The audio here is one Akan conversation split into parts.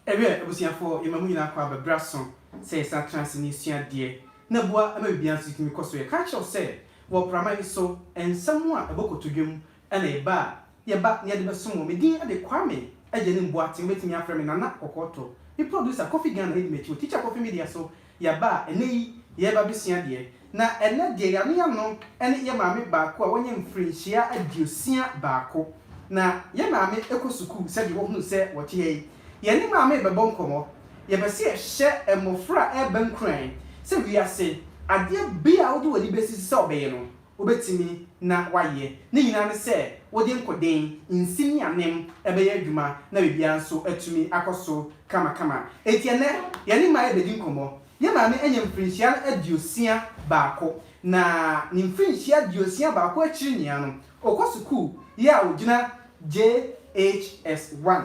Ebe ebusiafo yemamu nyina kwa bebraso say sa transnisia de na boa ama bibia so kimi koso ye catch us say wo primary so ensam a ebokotodwem na eba ye ba ne de besom me din ade kwame eje ne mboa te betimi afrɛ me nana kokoto the producer Coffee Ghana ready me teacher Coffee Media so ya ba eneyi ye ba besia de na ene de ya no ene ye maame ba ko a wonye mfrinhia adiosia ba ko na ye maame ekosuku se de wo hunu se wo te yi yeni maame bebo nkomo ye be se hye emofra ebenkran se wiase ade bia wo de wadi besisi se obeye no obetimi na waye ne nyina ne se wodi nkoden nsini anem ebeye adwuma na bibia nso atumi akoso kama etiene yeni maame bedi nkomo ye maame enye mfrinhia adiosia baako na ni mfrinhia adiosia baako akiri nia no okosuku ye a ogina JHS1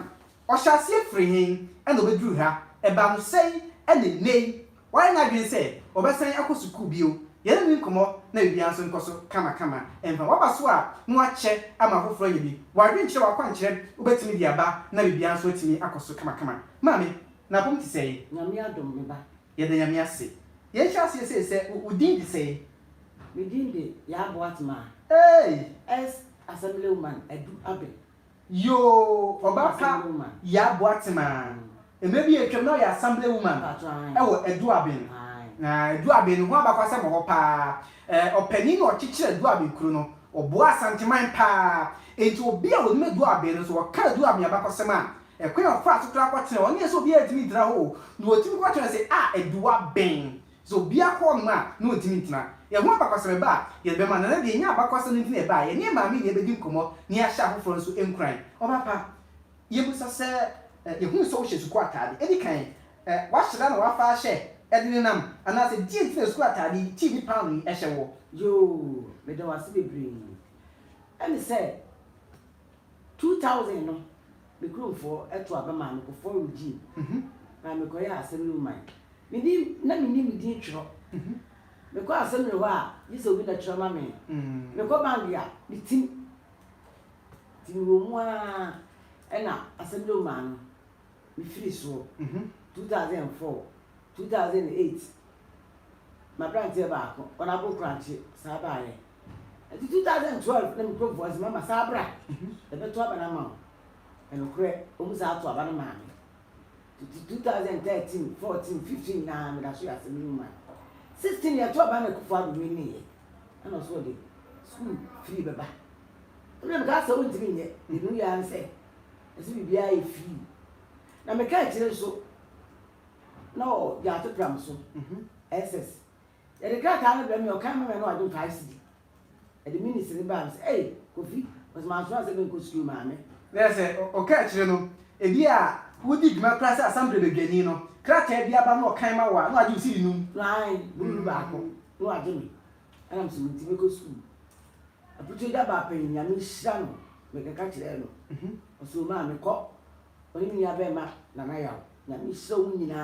Oshasi frihin and obedru ha eba no sei ene nei why na dwen say obesan akosuku bio ye na nkomo na bibia nso nkoso kama emfa wabaso a no ache ama foforo ye bi wadwen kire wakwankyere obetimi di aba na bibia nso otimi akoso kama mami na pom ti sei nyame adom me ba ye da nyame ase ye hwase se udin di sei me din de ya boatma as assembly woman edu abe yo obaka ya boatema emebi etwem na ya assembly woman ewo edu aben na edu aben ho abakwa se mo pa opani no okikire edu aben kuru no obo asanteman pa enti obi a wonu edu aben so oka edu aben abakwa se ma ekwe ofa atotro akwatene oni eso obi etimi dira ho no otimi kwatene se edu aben so obi akọ ma no otimi tina ye ho abakwase ba ye be ma na de nya abakwase no ntine ba ye ne maami ne be di nkomo ne ya sha hoforo nso enkran obapa ye busa se ye hu so hye suku atade edi kan wa hyeda na wa fa hye edine nam ana se die ntine suku atade ti bi pound e hye wo yo me do wase bebre and say 2000 no me grow for eto abama no ko for regime na me ko ya asem no man me ni na me ni me din twiro me ko asem no wa yiso bi na twiro ma me me ko bandia me tim wo mu a ena asem no man me free so 2004 2008 my brand here back on abo crunch saba ye 2012 na me ko voice mama sabra e be to abana ma and okre omusa ato abana ma 2013 14 15 na me da so asem no man 16 years to abana ko fa do me ni and also the school free baba na ka sa won timi nye ni ya nse esi bibia e free na me ka kire so no ya to pram so ss e de ka na be me o kan me no adon 5 cd e de ministry ba me say Kofi was my so say go school ma me na say o ka kire no e bia wodi dwuma class assembly be gani no krata bia ba no kan ma wa no ade usi num right bulu ba ko no ade me ana mso mti me go school aputu da ba pen nya me hira no me ka kire no so ma me ko oni mi ya be ma na na ya nya me hira wo nyina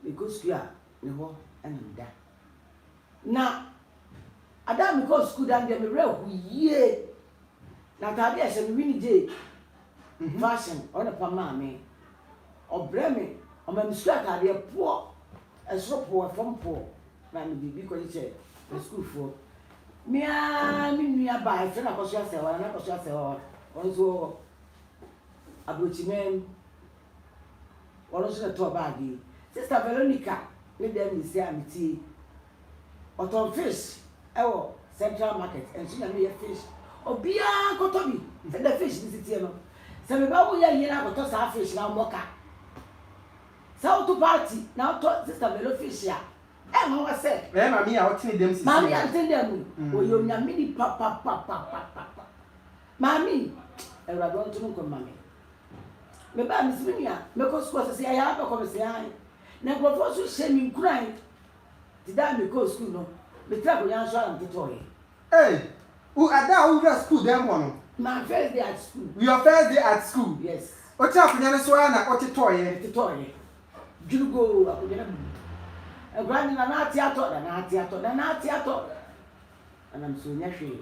me go school a ne ho ana nda na adam me go school dan de me re hu yie na ta dia se me wini je fashion on pa ma me obre me o ma me school ta de po esro po fom po na me bibi ko che school for me a mi nua ba e fe na ko so ase wa na ko so ase wa on so abrochimen on so to baagi sister Veronica me dem ni se amiti oton fish ewo Central Market and so na me fish obia ko to bi se the fish ni sitie no se me ba wo ya yira ko to sa fish na moka sa to party na to sister Velo fish ya e mo wa se mami a otini dem sisi mami a tell dem o yo nyame ni pa mami e ra don tunu ko mami me ba mi sinia me ko school se ya ba ko me se ai na ko fo so she mi kurai ti da me ko school no me tra ko yan so am ti to ye who ada who go school dem one my first day at school your first day at school yes o cha kunya ne so na o ti to ye jurugo akujena grandi na theater ana mso nya hwe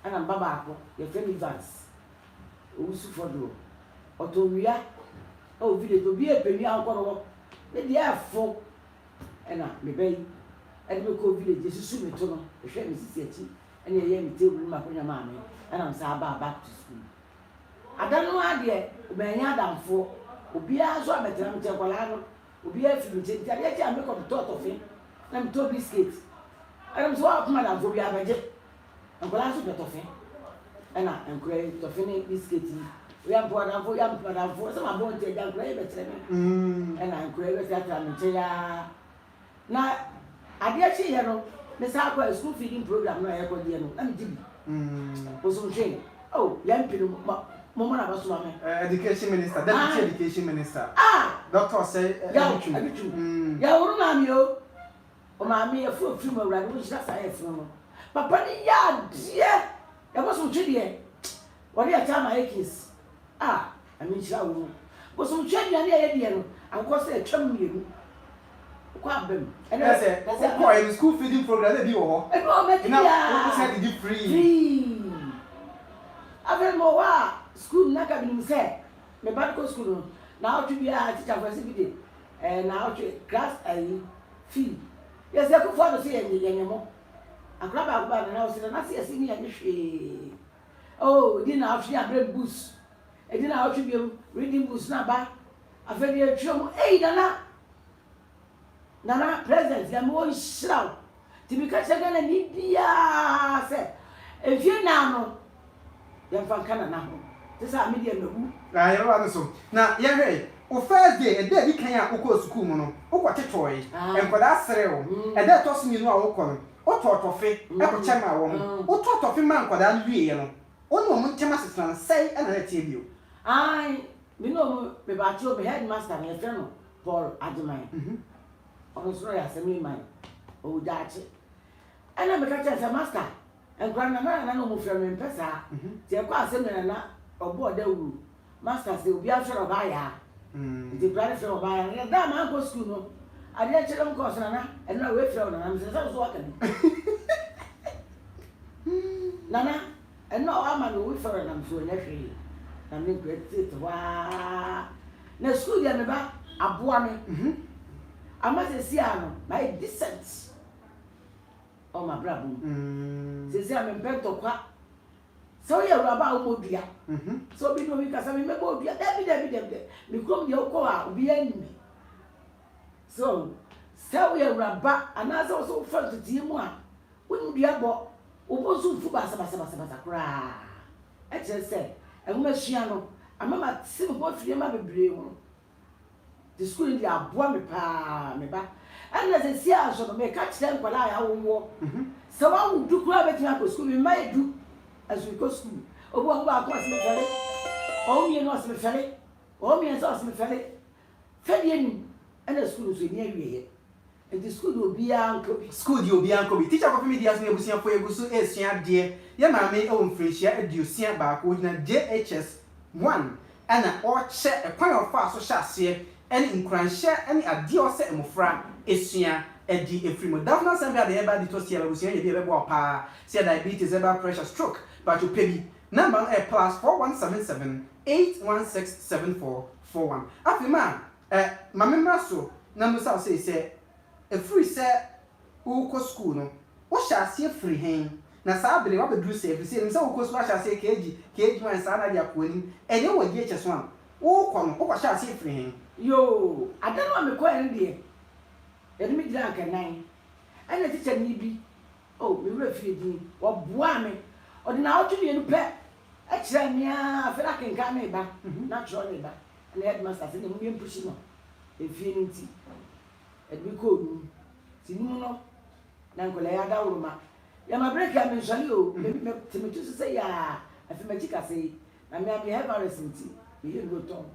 ana mbaba akọ ye femi vans owusu fodo otowia oh village obi e pemi ankoro me dia fo ena me bay e me ko village susu me to no e hwe me sisi achi ena ye me table ma ko nyama me ena am sa back to school adanu ade me nya adamfo obi a so abetra me chekwala no obi a fi me ntia ye ti am ko to fe na me to biscuit ena so akuma adamfo bi abeje ankola so to fe ena enkure to fe ni biscuit we am for some about the young play better and I'm craving that I'm na adia chi yero me sa kwa school feeding program no e ko die no na me dibi o so train oh yam pinu mo na ba so ma education minister deputy education minister doctor say ya uru na mi o ma mi e fu mo ra wo shira sa e fu no papa ni ya die ya bo so twi die wori a chama ekis I mean, shall but some change an idea, and course a chum you. Quabim, and I said, that's a school feeding program. And now, said you free. I've been more school, not having said, my medical school. Now to be a teacher for CBD, and now to class a fee. Yes, I could follow see any anymore. I grab out by the house and I see a senior. Oh, didn't actually have great boost. I didn't know how to be reading books now, but I felt you trouble. Hey, Nana, presents, you're more slow. To be catch again and need the say. If you now, you're from Canada. This is a medium. I rather so. Now, yeah, hey, o first day, a day you can't go to school, no, or what a toy, and for that sale, and that tossing you know, or thought of it, ever check my woman, or thought of a man for that real. One moment, Thomas say, and I tell you. Me know me about you, me headmaster, me friend, Paul Adamai. On the story, I say me mine. Oh, that's it. And I'm a catcher as a master. And grandmama, and I know my friend in Pesa. They quite similar or board the room. Masters, they will be after a buyer. The brother from a buyer, and that man goes to know. I let you don't cost Nana, and no way from them. I'm walking. Nana, and no, I'm a way for them, so naturally. I'm in great it. Wow. Now, school, you're about a boy. I must say, my descent. Oh, my brother. Says I'm in bed to quack. So you're about Modia. So we know because I'm in my body. Debbie. We come your car, be enemy. So we are back, and as also felt to team one. Wouldn't be about Obosu Fubasa cry. I just said. And when she ano, I remember seeing what you might be brave. The school in the aboa me back. And as I see, I shall make catch them while I won't walk. So I will do crab at school. We might do as we go school. Oh, what about me, Felly? Oh, me and us, me Felly. Oh, me and us, me Felly. Felly, and the school is near you. And the school will be uncle. School, you'll be uncle. Teacher of me, the asking you for your good is dear. Your mammy own free share at you see back with JHS 1 and an odd share a point of fast so shall see any in share any a dear set of fra is here at the free. Daphne sent the everybody to see a Lucian, you ever power, said diabetes, ever pressure stroke, but you pay number a plus 4177 816 7441. After man, Mamma Masso, number South say, a free set who go school no, what shall see a free hand. Na saa bele wa bedru safe say him say wo koso ahia say keji man saa na dia kwani enye wo die cheso am wo kɔ no wo kwa sha say free hin yo adanu am ko en die edi mi dira kanan ana teacher ni bi oh me wura fie din wo boa me o de na o tumi enu pɛ a kira me a afira kenka me ba na tro me ba na headmaster say na mu yem pushi no e fie ni ti edi ko nu ti nu no na nkola ya da wuruma ya ma break ya me nsali o me to say ya afi ma chika say na me have recent me you go ton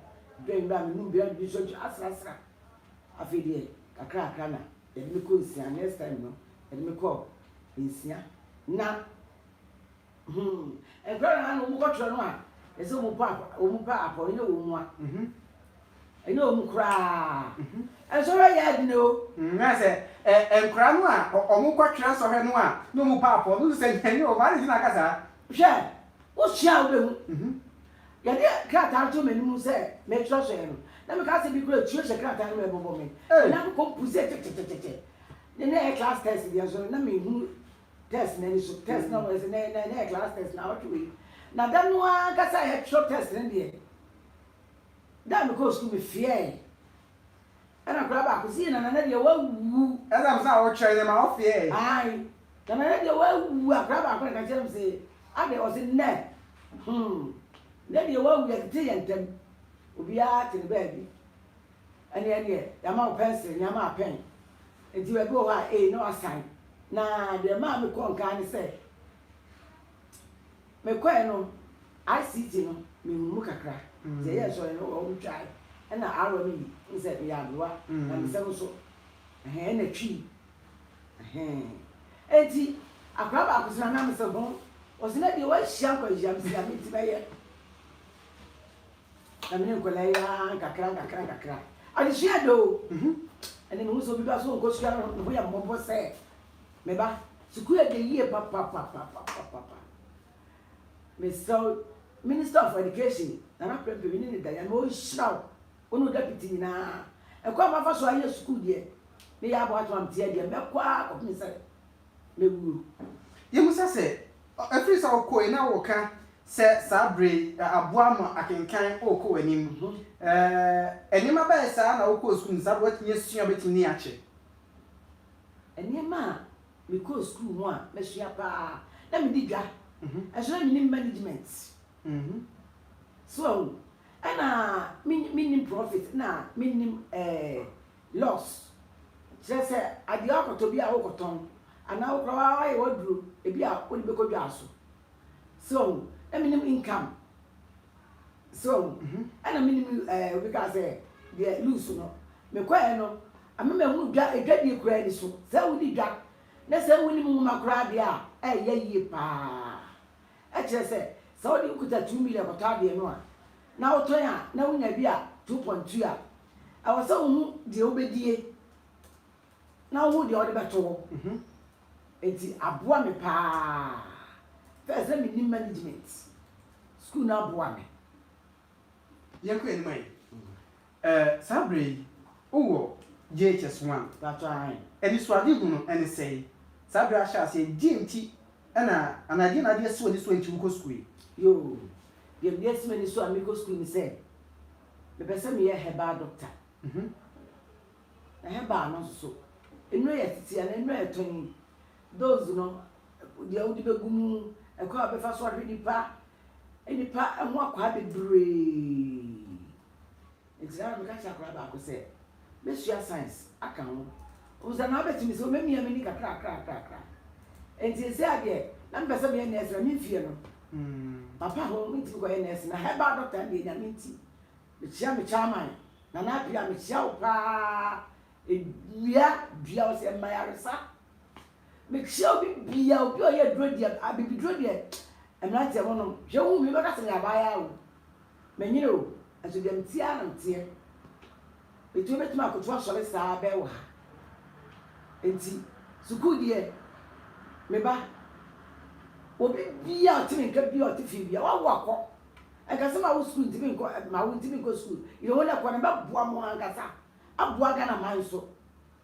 ben ba me nu bi bi so asra afi de kakra na ya me ko nsia next time no ya me ko nsia na e bra na no mo ko tro no a e so mo pa apo ni wo mu a ene o mu kra e so ya di no na say enkra no a omo kwatwera so he no a no mu paapo no se nyani o ba ni na kasa hwe wo hia wo be hu ya de krata to menu se me tro so he no na me ka se bi kura tuo shekrata no me bobo me na ko puze che ne class test dia so na me hu test na ni so test na was na class test na what we na da no aka sa he short test ne de da me ko school me fear ana kura ba ko si na de wa wu ela msa wo try ne ma wo fear ai na de wa wu akura ba ko ka chere say ade o si ne ne de wa wu ya ti yentem obi a ti ne ba bi ane ya ma pencil ya ma pen enti we go ha no assign na de ma me ko nka ni say me ko no ICT no me mu kakra ze ye so no o try na aro mi nse me ya doa na me se so na twi enti akra ba ko na me se ho o se na de wa hia ko hia me se me ti ba ye na me ko la ya kakra ali shia do ene no so bi ba so ko shia no ya mo se me ba suku e de yie pa me so Minister of Education na prepare we ni da ya no shraw onu deputy na e kwa ma fa so aye school de me ya bo ato am tie de me kwa ko mi se me wu ye musa se afri sa ko e na wo ka se sabre aboa ma akenkan o ko wanim enima ba sa na wo ko school sa bo tinye sua betini ache enima me ko school mo a me sua pa na me di dwa so na ni management so ana minim profit na minim loss just say ade akoto bi a wokoton ana wokra wa ye wodru e bi a woni bekodwa aso so minim income so ana minim we ka say the lose no me kwae no amema hu dwa edwadi kura ni so say woni dwa na say woni mu makura de a ye yie pa just say so di kuta 2 million kota de no a na oton a na wunya bi a 2.2 a awasa hu de obedie na hu de ode beto enti aboa me pa first let me need management school na aboa me yanko eni mai sabre owo JHS1 that's right eni so ade hu no eni sei sabre a sha se DMT ana anade na de so ni so enti ko school yo dem yes many so amigo school me say the person me herbal doctor na herbal no so enu ye titi na enu e ton those no de odi begum e ko abefa so ahwe nipa enipa ho akwa bebre exam me ka cha akwa ba ko say me sua science aka ho o za na betimi so me mia me ni kakra enti se ade na mpesa me na esra me fie no papa ho mi ti ko NS na herbal doctor de na minti me chia me chairman na na pia me chia pa bia o se mayaresa me chia obi bia obi o ye dro dia abibi dro dia emrante ho no hwe hu mi baka se ya ba ya o me nyine o aso dem tia na tie etu betu akoto asore sa be wa enti suku die me ba obi bia timi nka bia otifi bia wa akọ eka ma wo school timi nko ma wo timi nko school yo wona kwa na ba boa mo ankasa aboa ga na man so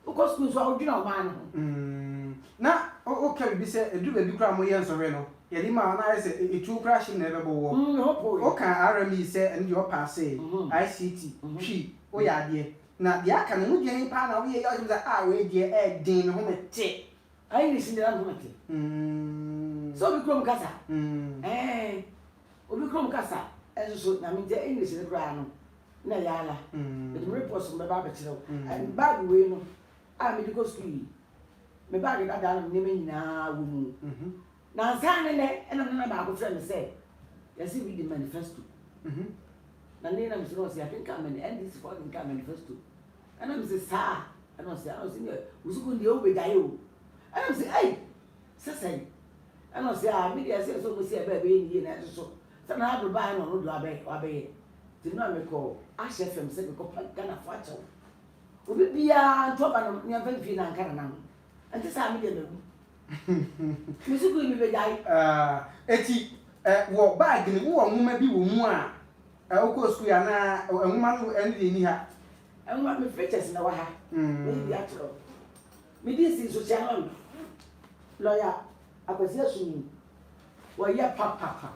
uko school so awdwina o man no na o ka bi se edu ba bi kra mo yen sore no ye di ma na se etu crash na ebe bo wo o ka RME se en di o pass ICT twi o ya de na de aka no dwen pa na wo ye yo a we de din no ho mete ai ni sinira no mete so bi krom kasa obi krom kasa so na mi je English ne kra no na yala the report so me ba be kire and bag we no a medical school me bag da da no me nyina wo mu na nsa ne ne na ba ko friend say yes we the manifesto na ne na mi so say I think I'm an this for the manifesto and I'm say sa and I say usuku ndi o be gaye o and I'm say hey say and I say media say so mo say ba ni na so na do ba no do abe ti no me ko HFM say ko Ghana for acho obi bia to ba no nya fa fi na nkara na anti sa media na usuku mi be gaye eti wo bag ni wo nwoma bi wo mu a Oko school ya na enwuma no eni ni ha. Enwuma me features na wa ha. Me di atro. Me di si social lawyer akwasi asumi. Wa ya papa.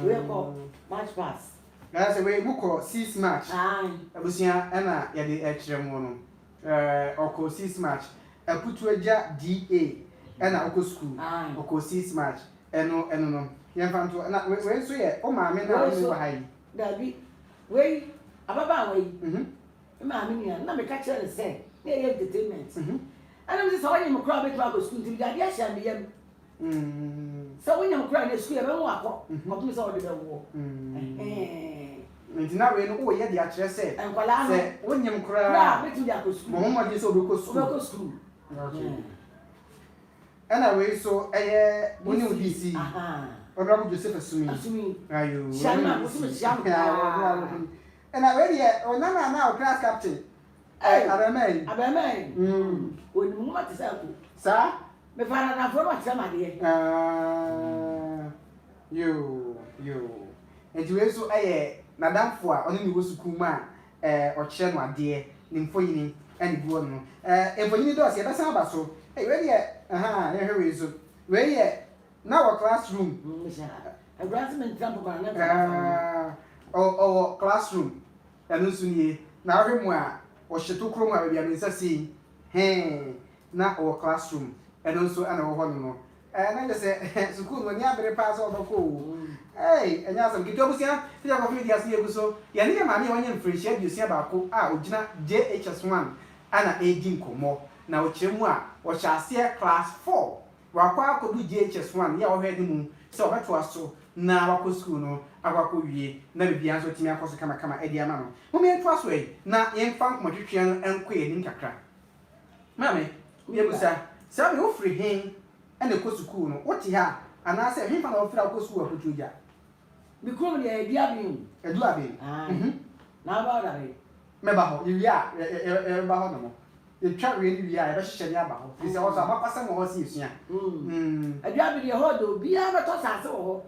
We ko match pass. Na say we muko 6 match. Abusia na ya de ekire mu no. Oko 6 match. Aputu agya DA na oko school. Oko 6 match. Eno no. Yemfanto na we so ye o maame na o wa hayi. Dabi. We ababa we. Maame ni na me ka kire say na ye entertainment. Ana me say wanye mo kra be to ako school ti bi ade ahia me yam. So wanye mo kra na school e be wo akọ. Mo tumi say o de be wo. Ntina we no wo ye de akire say. Enkwala no. Say wanye mo kra. Na be tu de ako school. Mo mo de say o be ko school. O be ko school. Okay. Ana we so woni DC. Honorable Joseph Asumi. Ayo. Shama, Shama. And I ready onana na class captain. Abemai. When you want to say, sir, me fara na for what sama de. You. And you so nadamfo a oni ni wo sukuu ma o kire no ade ni mfoyini ani buo no. Mfoyini do ase da san ba so. Ready here so. We now a classroom. A grassman trample by never. Classroom. And no soon now him where or she took room where we are saying, hey, now our classroom. And also another one more. And I just say, so cool when you have a pass on the cool. Hey, and now some get over here. You have a few years here so. Yanni, mammy, when you free share, you see about Ujina JHS1 and a 18 more. Now, Chimwa, or shall see class 4. Wakwa ko du JHS1 ya ohwede mu se obeto aso na wakọ school no akwa wie na bibia so timi akoso kama edi ama no mo me to aso na yemfa nkomotwetwe no enko ye nin kakra mame ye musa se me wo free hin ene ko school no woti ha ana se hin fa na wo free akọ school akotuja bi krom de edu abi na ba da re me ba ho ye ya e ba ho no mo you try really be I be share ya ba ho fi se wo so amapasa mo ho si esua Aduabi de ho do bia be to sase wo ho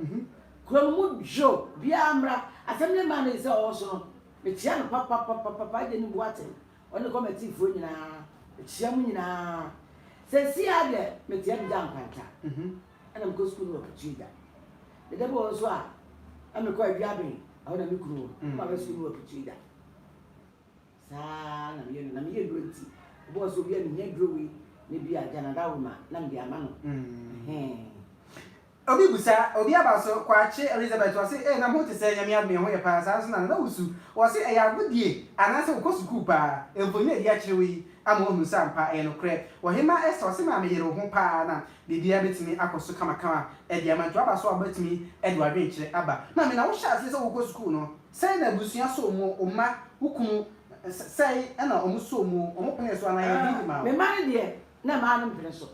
krom mu jo bia amra asemle man is o so me tia no papa de ni buate oni committee fo nyina tia mu nyina se si ade me tia bi dan kwanta ana me go school no opportunity de de bo so a am ko aduabi a na me kuro ma be school no opportunity sa na me ye dronti bo so bia me nye drowi ne bia Canada woman na me ama no obi busa obi abaso kwache Elizabeth wase na mo te se nyame adme ho ye pa sa so na wusu wase ya godie anase wo kosuku pa emfoni edi akire wi ama onu sampa no kre wo hema esa wase ma me yere ho pa na bibia betimi akoso kama edi ama to abaso abatimi edi wadwe kire aba na me na wo sha ase se wo kosuku no sai na busua so mo oma hukumu sai na omuso mu omopene so na ye di ma me mane de na ma no mpene so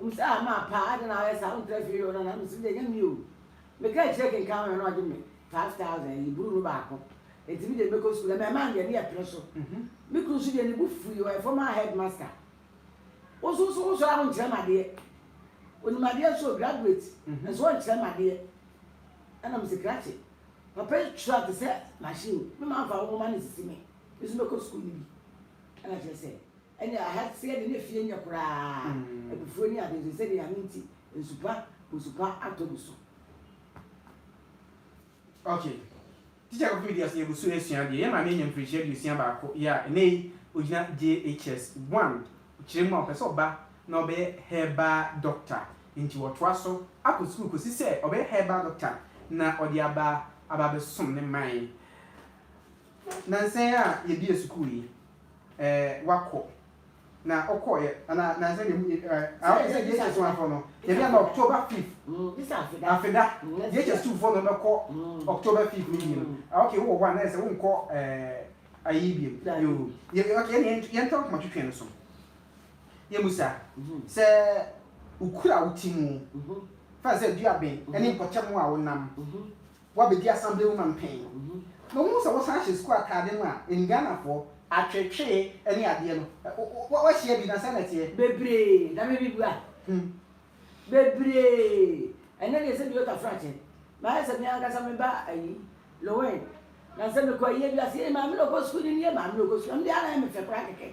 umsa ma pa ada na esa un trafi yo na msi de nyami o me ka cheke kan no ade me 5000 iburu no ba ko etimi de meko school me ma de ne ya pene so me kru su de ne bu fu yo e former headmaster o so a un chama de oni ma de so graduate and so on chama de ana msi krache papa try to say machine me ma fa wo ma ne sisi me isu meko school ni bi ana je say and I had said in a few years, and before you had said, I mean, in super autobus. Okay. Teacher of media, you will soon see the Yamanian appreciate you see about nay, Ujina JHS1, Chimo Pesoba, no be herba doctor, into what Russell, I could school, because he said, obey herba doctor, na or the aba about the son in mine. Nancy, you be a school, wako. Na okoye na say the just one for no e be na October 5th this afida just two for no be ko October 5th ni no okay wo one na say wo nko ayi bi yo okay yen talk ma twetwe no so ye musa say ukura utimu fa say duaben eni potem a wonam wa be di assembly woman pen no mo so wo san she school academy a in Ghana for atwetwe ene ade no wa hia bi na sanete bebre na me bibua bebre ene de se bi o ka frate ma se mi anga sa me ba ayi lowen na se me ko ye bi ase ma me no go school ni ma me no go school. Me dia na me fe pra keke.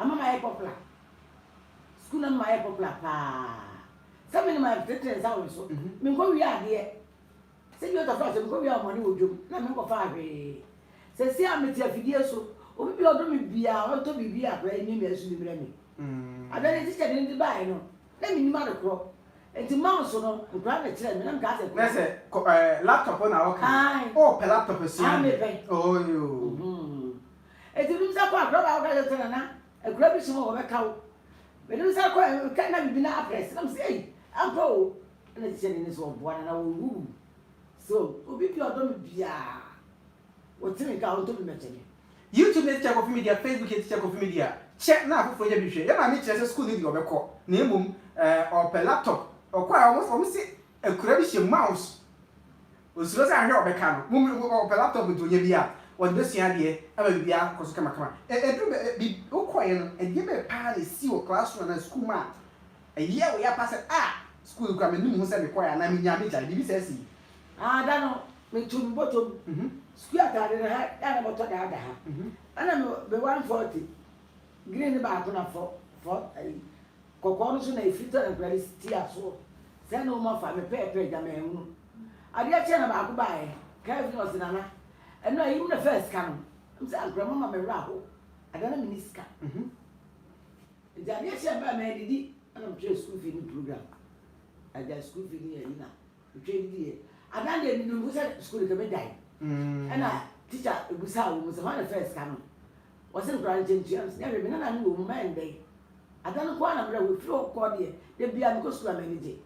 Ama ma ye popular. School na ma ye popular pa. Se me ni ma tete za wo so. Me ko wi ade. Se bi o ta fa se me ko wi amoni wo dwom. Na me ko fa hwe. Se si a me ti afidie so. Obi bi odo me bia, o to bi bia pra ni me asu ni mre me. Adani teacher ni ba no. Na me ni ma de kro. Enti mouse no, nkra na kire me na nka se. Na se laptop na okay. Oh, pe laptop si. Oh yo. Enti dum sa kwa akra ba ga tena na. Akra bi simo wo be kawo. Me dum sa kwa ka na bi na address. Na me say, ampo. Na teacher ni so bo na wo. So, obi bi odo me bia. O timi ka on to bi mechene. YouTube na teacher Coffee Media, Facebook teacher Coffee Media. Check na afofo ya bi hwe. Ya na me kire se school ni di obekọ. Na emom or pe laptop. Okwa almost see a crazy mouse. Osuro say ahwe obeka no. Mo pe laptop do nya bia. Won be sua de aba bia koso kama kama. Edu bi okoye no, e de be pa na si o classroom na school ma. Ye we ya pass school kwa me num ho say me koya na me nya me ja bi say si. Da no me tum bottom. School atade na ha ya na boto da ha. Ana me 140. Green ba ko na for kokoro no so na ifita na grade stia so se no ma fa me pepe ja me hu ade a che na ba ko bae ka fi no sinana eno ayi na first kan am se agrama ma me ra ho ada na miniska ja ade che ba me didi ana mtwe school fee ni program ada school fee ni yi na mtwe didi ada de ni no se school ke be dai ana teacher ebusa wo se ma na first kan wasen grade change am se na be na wo ma ndai adanu kwa na mra we flow ko de bia me ko school manage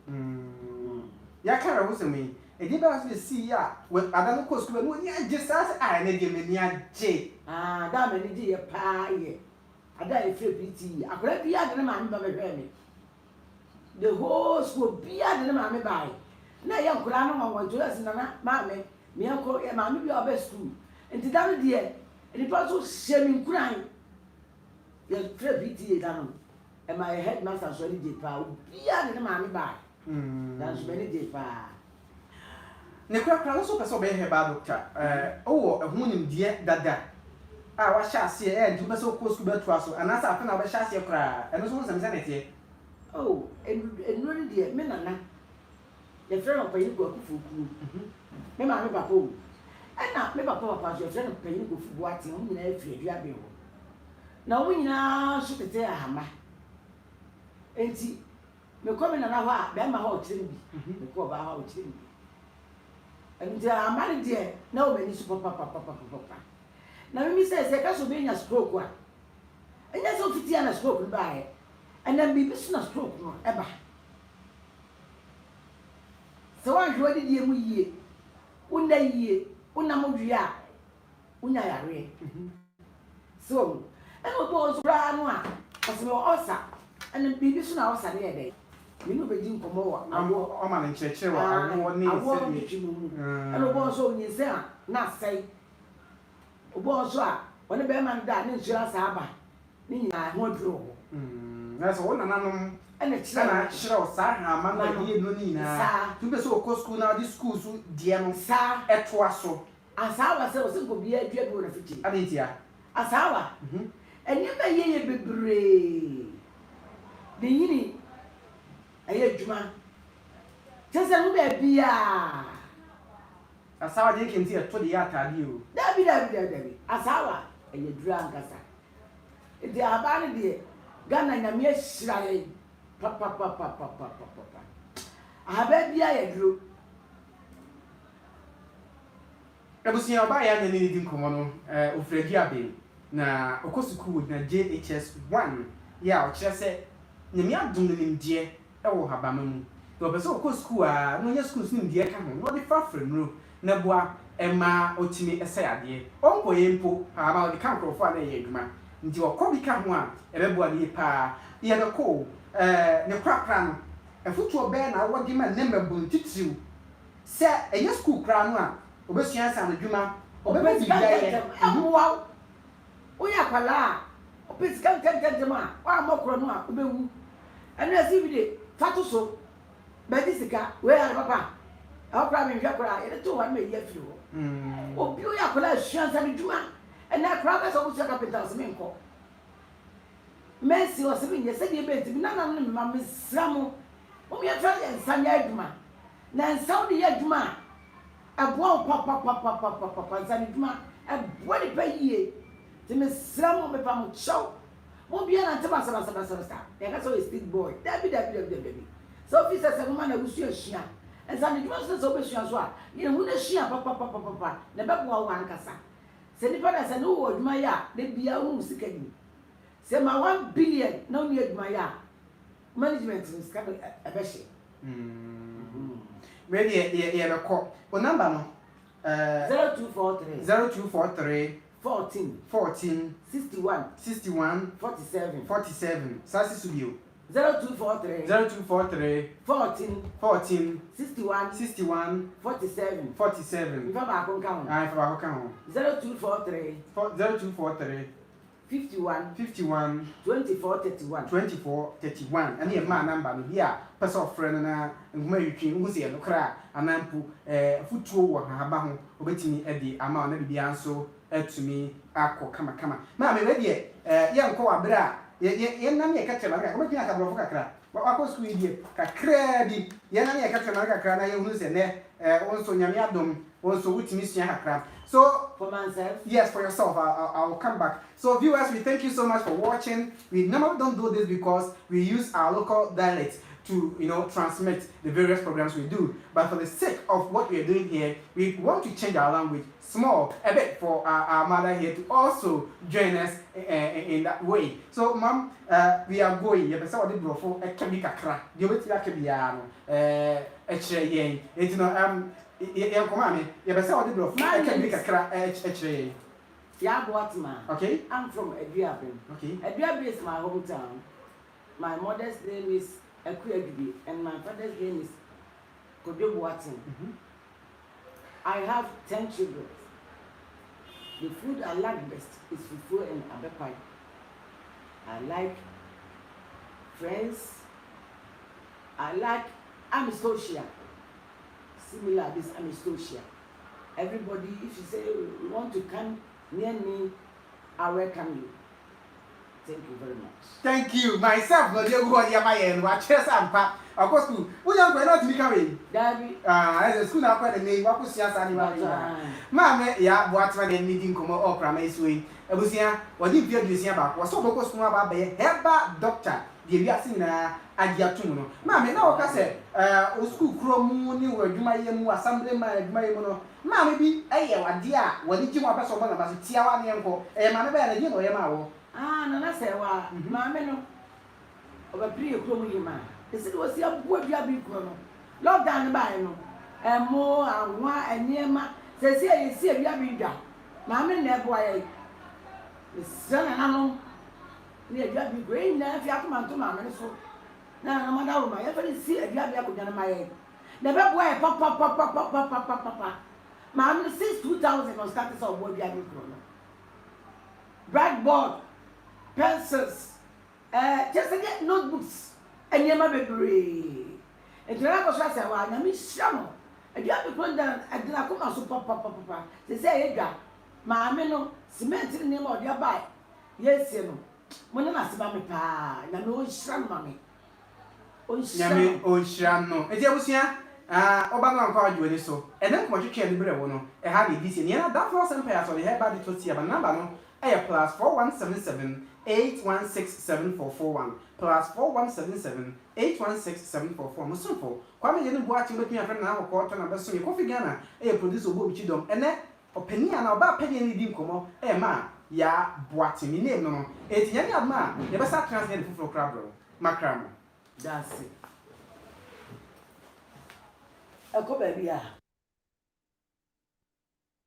ya kara wo se me e di ba so si ya we adanu ko school no ni age sas na de me ni age da manage ye pa ye ada e free pt akora bia de na ma me ba be hwe me the whole school bia de na ma me ba na ye nkura no ma won to asi na ma me me ko ye ma me bia obe school enti da no de e pa so she me nkuran ye free pt da no. And my headmaster so dey pa bia de ma me ba that's very dey pa ne kra no so person be he ba doctor owo ehun nim die dada wa sha ase nti be so ko school be to aso anasa afa na be sha ase kra eno so nsem se na tie enu ni die me nana ye friend of payin go akufu ku me ma me papa o na me papa so friend of payin go fu bo ati o nyina afiri adua be ho na o nyina so tete ahama enti me ko me na ho a be ma ho kire bi me ko ba ho kire bi enti amani de na o mani super papa na me say ka so be nya stroke a enya so fiti na stroke ba e and then bi so na stroke no e ba so wa hwo de mu yie una yie una mo dua unya yare so and o bo so ra no a aseme osa and bibi so na osa ne dey me no be di nkomo wa awo o ma ne chechire wa awo ni se mi and o bo so nyi se a na sai o bo so a woni be man da ne nsuransa aba ni nyina ho duro na so wona nanom and chira na chira o sa ha ma na die no ni na tu be so ko school na di school so die no sa eto aso asawa se o se ko bia dua bi wona fiti adentia asawa eni ba ye bebre de yini aye djuma tese mu be bia asawa de kenti eto de ya atade o dabi asawa aye dura nkasa de abane de Ghana nyame ahira ye papa aha bia ye duro ebusia ba ya na ni di nkomo no ofredi abe na okosuku na JHS 1 ya o kire se nyame adom no nimdie e wo habama mu to be so okosuku a no nya school nimdie ka ho no de fafre nro na boa ema otimi ese ade onko ye mpo habama de kan krofo na ye adwuma nti okọ bi ka ho a ebeboa ne pa ye be ko ne kwakra no efutu obe na wo de ma ne mabun titiriw se enye school kra no a obesua san adwuma obebe bibia ye wow oya kwala opesika tente ma wa mokro no a obewu enu asi bi de fatu so be disika we ya papa Akra me hwe kra e to wan me ye fi ho obi o yakora ahua nsam dwuma and na kra ka so wo capital se me nko Messi o se me nye se de be ntimi na na me ma me sramo o me tra nsam ya adwuma na nsam de ya adwuma abo pa nsam dwuma abo de pa yie te me sramo me pa mo chow mo bia na ntaba sa ya ka so speed boy dabi so fi se mo na wusu ahia nsam dwuma so be sua so a ye hu na hia pa na be bo wa nkasa se ni pa na se no wo adwuma ya de bia hu sika ni se ma 1 billion na hu adwuma ya management is kind of a she Ready, yeah, call. What number no? 0243 14 61 47 Sasi Subio 0243 14 61 47 If I can count. I have 0243 51 24 31 and your man number here person friend na nguma yitwi nguzi no kra anampu futuo wo haba ho obetimi edi ama na bibia nso atumi akọ kama ma me we de ye nko wabra ye nam ye kache maraka ko tina ka brofo kakra akọ school die kakra bi ye nam ye kache maraka kakra na ye hunu se ne onso nyame adom onso wutimi sua kakra. So for myself, yes, for yourself. I'll come back. So viewers, we thank you so much for watching. We normally don't do this because we use our local dialect to transmit the various programs we do. But for the sake of what we are doing here, we want to change our language small a bit for our mother here to also join us in that way. So mom, we are going. You better what the brofo kakra. The way to akabiano yeah, come on, you better what the brofo kakra Yeah, Boatman. Okay. I'm from Ediaben. Okay. Ediaben is my hometown. My mother's name is Ekuyagidi and my father's name is Kodo Boatman. I have 10 children. The food I like best is fufu and abepai. I like friends. I like amistosia. Similar this amistosia. Everybody, if you say you want to come near me, I welcome you. Thank you very much. Thank you. Myself, no dear God, yeah, my end. Watch us and pap. Of course, we don't go not to be coming. Daddy. As a school now, quite a name. What was your son? Mamma, yeah, what's my name? Meeting come up, promise way. I was here. What did you see about? Was so focused about the Heba doctor. The Yassina Adiatuno. Mamma, no, I said, school crow, you were Jumayamu, assembly, my Mamma, be a dear. What did you want to someone about Tiawa Yanko? And Mamma, you know, Emma. No, I say, well, Mamma, no. Over 3 o'clock, man. It was your boy, your big chrono. Lock down the Bible. And more, and one, and near my. Says here, you see a big Mamma, never boy. The son and I know. Near your big brain, now if you come on to Mamma, so. Now, no matter what, I ever see a yabu down my head. Never boy, papa. Mamma, since 2000 on status of boy, your big chrono. Blackboard, pencils, just to get notebooks. And you may be and to have a shot, I miss Shamo. And you have to put down a Glacoma super papa. They say, Edgar, my ameno, cement in the name of your bike. Yes, you know. When I ask Mammy Pa, and no sham, mammy. Oh, Sham, and there was here. Obama called you so. And then what you can do, a happy this year. That was some pairs on the head by the Tosia, but number A plus 4177 8167441 plus 4177 8167441 Musupo. Kwame yenu buati with me a friend now quarter number so you coffee Ghana a produce of Bobby Chidom and then opinion about penny any dim como ma ya buati me name no. It's Yana ma never start translating for crab macram. That's it. A cobia.